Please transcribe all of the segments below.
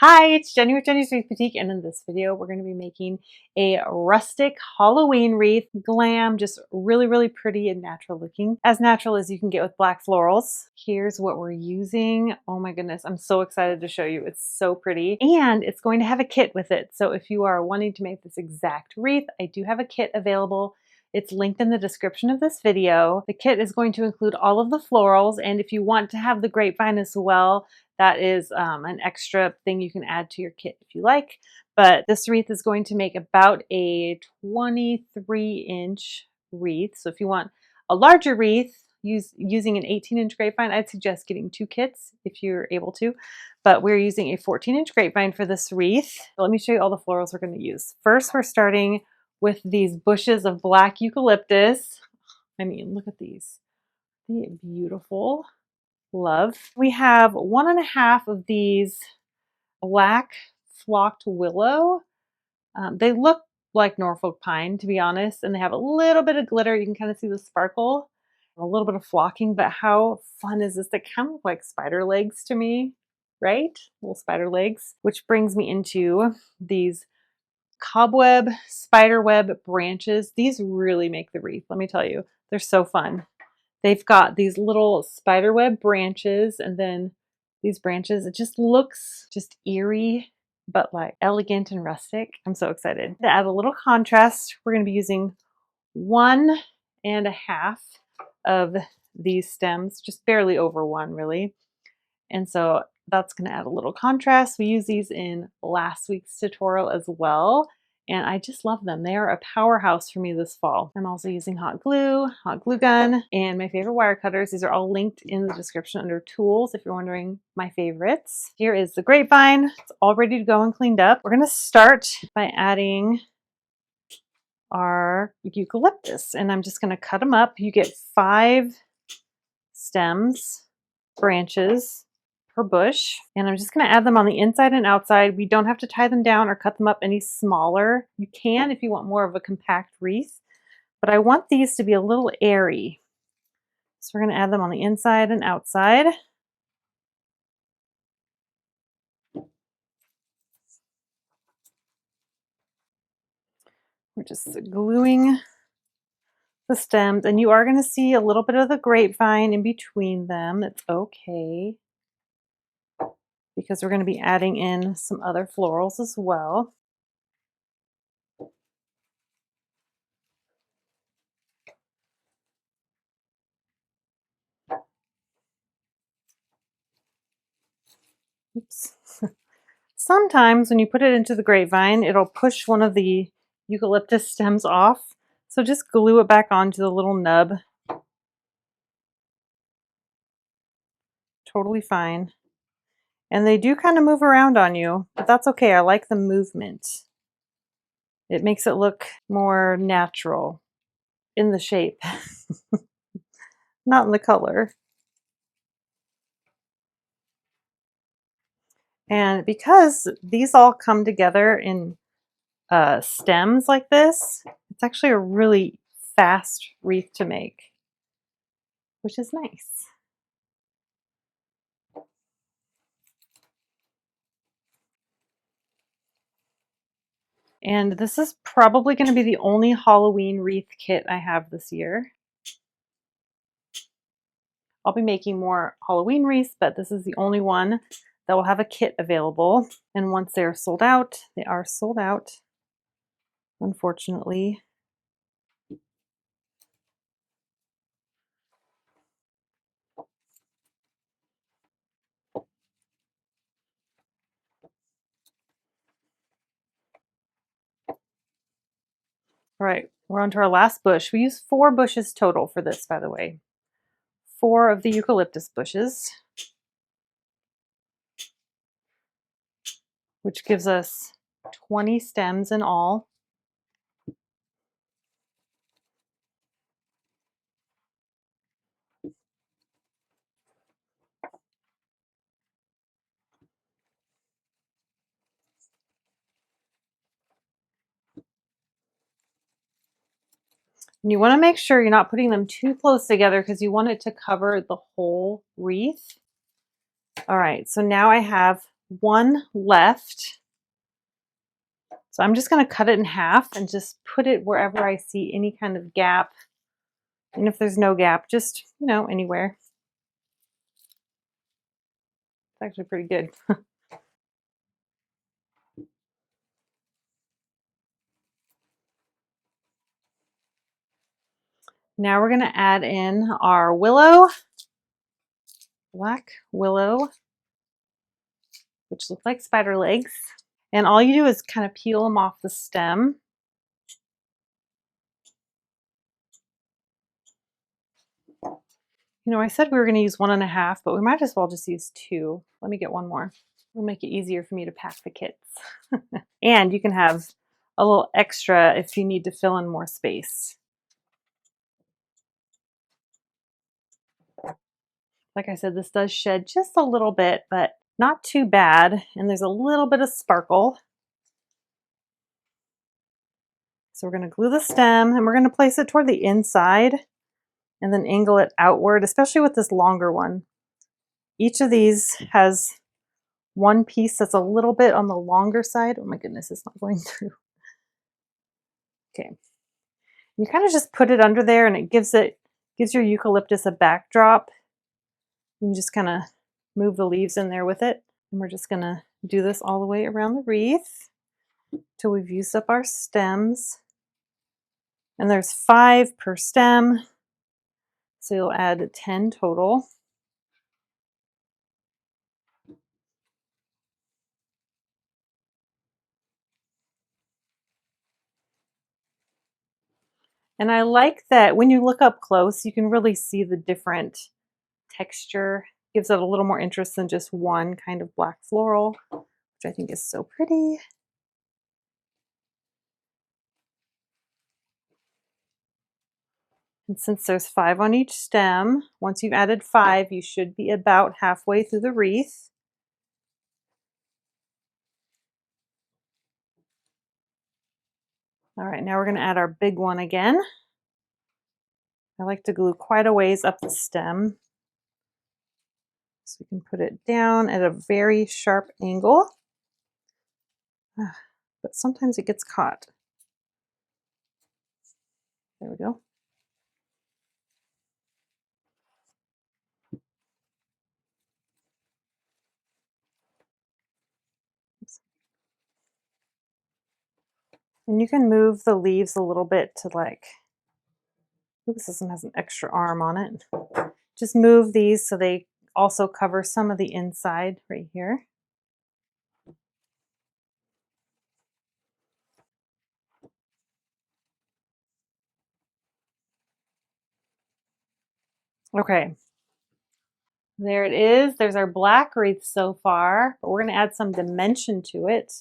Hi, it's Jenny with Jenny's Wreath Boutique, and in this video we're going to be making a rustic Halloween wreath. Glam, just really pretty and natural looking. As natural as you can get with black florals. Here's what we're using. Oh my goodness, I'm so excited to show you. It's so pretty, and it's going to have a kit with it. So if you are wanting to make this exact wreath, I do have a kit available. It's linked in the description of this video. The kit is going to include all of the florals, and if you want to have the grapevine as well, that is an extra thing you can add to your kit if you like. But this wreath is going to make about a 23-inch wreath. So if you want a larger wreath using an 18-inch grapevine, I'd suggest getting 2 kits if you're able to. But we're using a 14-inch grapevine for this wreath. So let me show you all the florals we're going to use. First, we're starting with these bushes of black eucalyptus. I mean, look at these. They're beautiful. Love. We have 1.5 of these black flocked willow. They look like Norfolk pine, to be honest, and they have a little bit of glitter. You can kind of see the sparkle, a little bit of flocking, but how fun is this? They kind of look like spider legs to me, right? Little spider legs, which brings me into these cobweb spiderweb branches. These really make the wreath, let me tell you. They're so fun. They've got these little spiderweb branches, and then these branches, it just looks just eerie, but like elegant and rustic. I'm so excited. To add a little contrast, we're going to be using 1.5 of these stems, just barely over 1 really. And so that's going to add a little contrast. We use these in last week's tutorial as well, and I just love them. They are a powerhouse for me this fall. I'm also using hot glue gun, and my favorite wire cutters. These are all linked in the description under tools if you're wondering my favorites. Here is the grapevine. It's all ready to go and cleaned up. We're going to start by adding our eucalyptus, and I'm just going to cut them up. You get 5 stems, branches per bush, and I'm just going to add them on the inside and outside. We don't have to tie them down or cut them up any smaller. You can if you want more of a compact wreath, but I want these to be a little airy. So we're going to add them on the inside and outside. We're just gluing the stems, and you are going to see a little bit of the grapevine in between them. It's okay, because we're going to be adding in some other florals as well. Oops. Sometimes when you put it into the grapevine, it'll push one of the eucalyptus stems off. So just glue it back onto the little nub. Totally fine. And they do kind of move around on you, but that's okay. I like the movement. It makes it look more natural in the shape, not in the color. And because these all come together in stems like this, it's actually a really fast wreath to make, which is nice. And this is probably going to be the only Halloween wreath kit I have this year. I'll be making more Halloween wreaths, but this is the only one that will have a kit available. And once they're sold out, they are sold out, unfortunately. All right, we're on to our last bush. We used 4 bushes total for this, by the way. 4 of the eucalyptus bushes, which gives us 20 stems in all. And you want to make sure you're not putting them too close together because you want it to cover the whole wreath. All right, so now I have one left. So I'm just going to cut it in half and just put it wherever I see any kind of gap. And if there's no gap, just, you know, anywhere. It's actually pretty good. Now we're going to add in our willow, black willow, which look like spider legs. And all you do is kind of peel them off the stem. You know, I said we were going to use 1.5, but we might as well just use 2. Let me get one more. It'll make it easier for me to pack the kits. And you can have a little extra if you need to fill in more space. Like I said, this does shed just a little bit, but not too bad. And there's a little bit of sparkle. So we're going to glue the stem and we're going to place it toward the inside and then angle it outward, especially with this longer one. Each of these has one piece that's a little bit on the longer side. Oh my goodness, it's not going through. Okay. You kind of just put it under there and it gives your eucalyptus a backdrop. And just kind of move the leaves in there with it. And we're just gonna do this all the way around the wreath till we've used up our stems. And there's 5 per stem. So you'll add 10 total. And I like that when you look up close, you can really see the different texture. Gives it a little more interest than just one kind of black floral, which I think is so pretty. And since there's 5 on each stem, once you've added 5, you should be about halfway through the wreath. All right, now we're going to add our big one again. I like to glue quite a ways up the stem so we can put it down at a very sharp angle. But sometimes it gets caught. There we go. And you can move the leaves a little bit to like, oops, this one has an extra arm on it. Just move these so they also cover some of the inside right here. Okay, there it is. There's our black wreath so far, but we're going to add some dimension to it.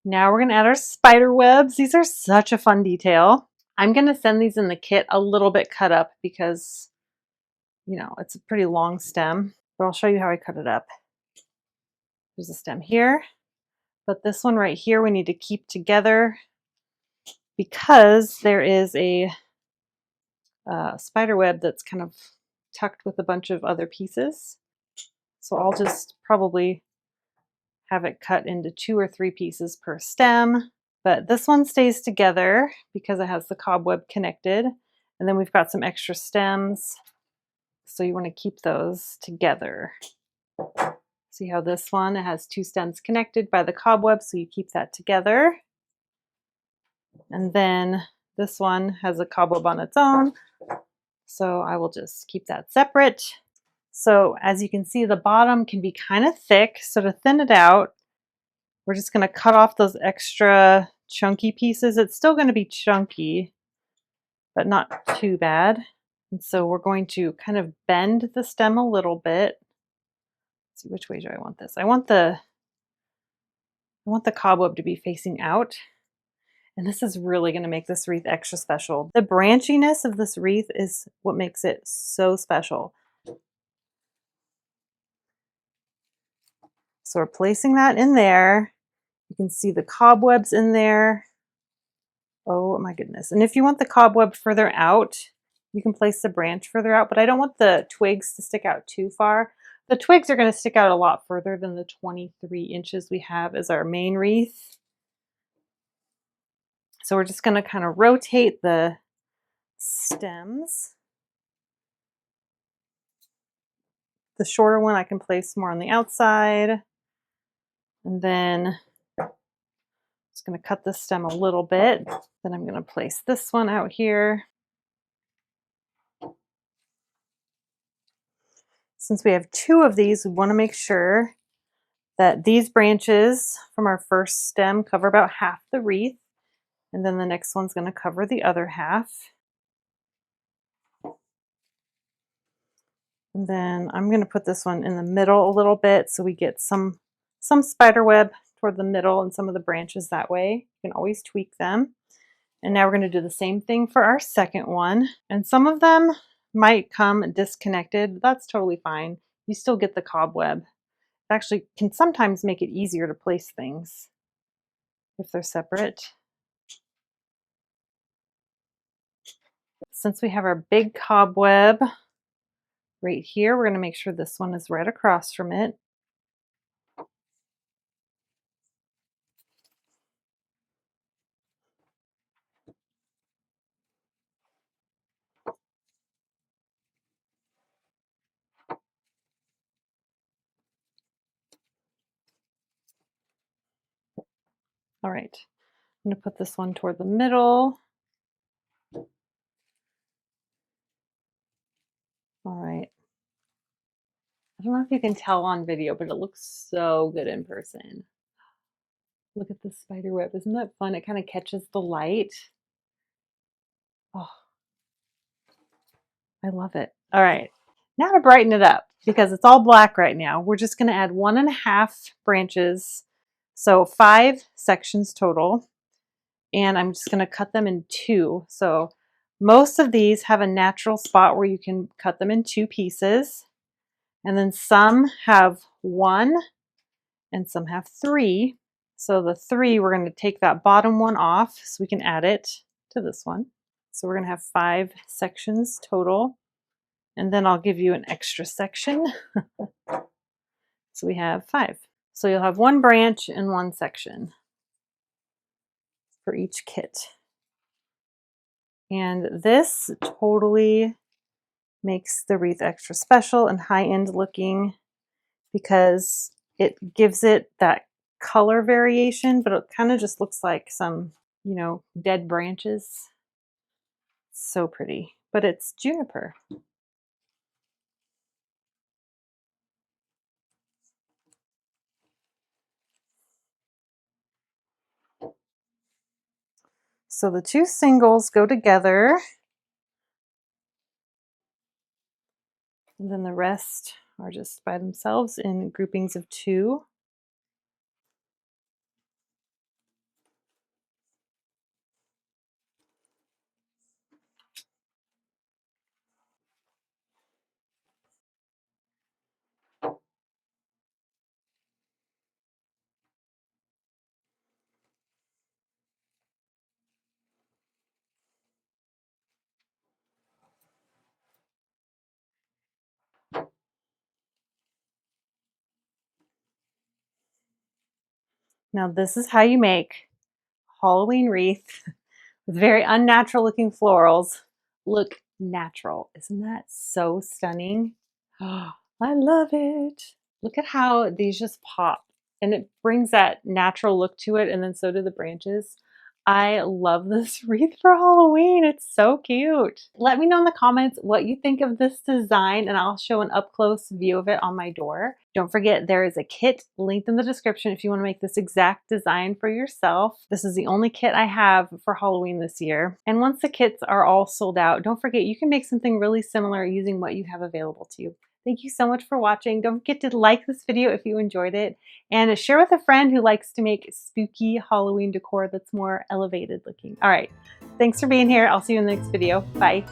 Now we're going to add our spider webs. These are such a fun detail. I'm going to send these in the kit a little bit cut up because, you know, it's a pretty long stem, but I'll show you how I cut it up. There's a stem here, but this one right here we need to keep together because there is a spider web that's kind of tucked with a bunch of other pieces. So I'll just probably have it cut into 2 or 3 pieces per stem. But this one stays together because it has the cobweb connected. And then we've got some extra stems. So you want to keep those together. See how this one, it has 2 stems connected by the cobweb, so you keep that together. And then this one has a cobweb on its own. So I will just keep that separate. So as you can see, the bottom can be kind of thick. So to thin it out, we're just going to cut off those extra chunky pieces. It's still going to be chunky, but not too bad. And so we're going to kind of bend the stem a little bit. Let's see, which way do I want this? I want the cobweb to be facing out. And this is really going to make this wreath extra special. The branchiness of this wreath is what makes it so special. So we're placing that in there. You can see the cobwebs in there. Oh my goodness. And if you want the cobweb further out, you can place the branch further out, but I don't want the twigs to stick out too far. The twigs are going to stick out a lot further than the 23 inches we have as our main wreath. So we're just going to kind of rotate the stems. The shorter one I can place more on the outside. And then just going to cut this stem a little bit. Then I'm going to place this one out here. Since we have 2 of these, we want to make sure that these branches from our first stem cover about half the wreath. And then the next one's going to cover the other half. And then I'm going to put this one in the middle a little bit so we get some spider web toward the middle and some of the branches that way. You can always tweak them. And now we're going to do the same thing for our second one. And some of them might come disconnected. That's totally fine. You still get the cobweb. It actually can sometimes make it easier to place things if they're separate. Since we have our big cobweb right here, we're going to make sure this one is right across from it. All right, I'm going to put this one toward the middle. All right. I don't know if you can tell on video, but it looks so good in person. Look at the spider web. Isn't that fun? It kind of catches the light. Oh, I love it. All right. Now to brighten it up, because it's all black right now, we're just going to add 1.5 branches. So 5 sections total. And I'm just going to cut them in 2. So most of these have a natural spot where you can cut them in 2 pieces. And then some have 1 and some have 3. So the 3, we're going to take that bottom one off so we can add it to this one. So we're going to have 5 sections total. And then I'll give you an extra section. So we have 5. So you'll have 1 branch and 1 section for each kit. And this totally makes the wreath extra special and high-end looking because it gives it that color variation, but it kind of just looks like some, you know, dead branches. So pretty, but it's juniper. So the 2 singles go together, and then the rest are just by themselves in groupings of 2. Now this is how you make Halloween wreath with very unnatural looking florals look natural. Isn't that so stunning? Oh, I love it. Look at how these just pop and it brings that natural look to it, and then so do the branches. I love this wreath for Halloween. It's so cute. Let me know in the comments what you think of this design and I'll show an up-close view of it on my door. Don't forget there is a kit linked in the description if you want to make this exact design for yourself. This is the only kit I have for Halloween this year. And once the kits are all sold out, don't forget you can make something really similar using what you have available to you. Thank you so much for watching. Don't forget to like this video if you enjoyed it and share with a friend who likes to make spooky Halloween decor that's more elevated looking. All right, thanks for being here. I'll see you in the next video. Bye.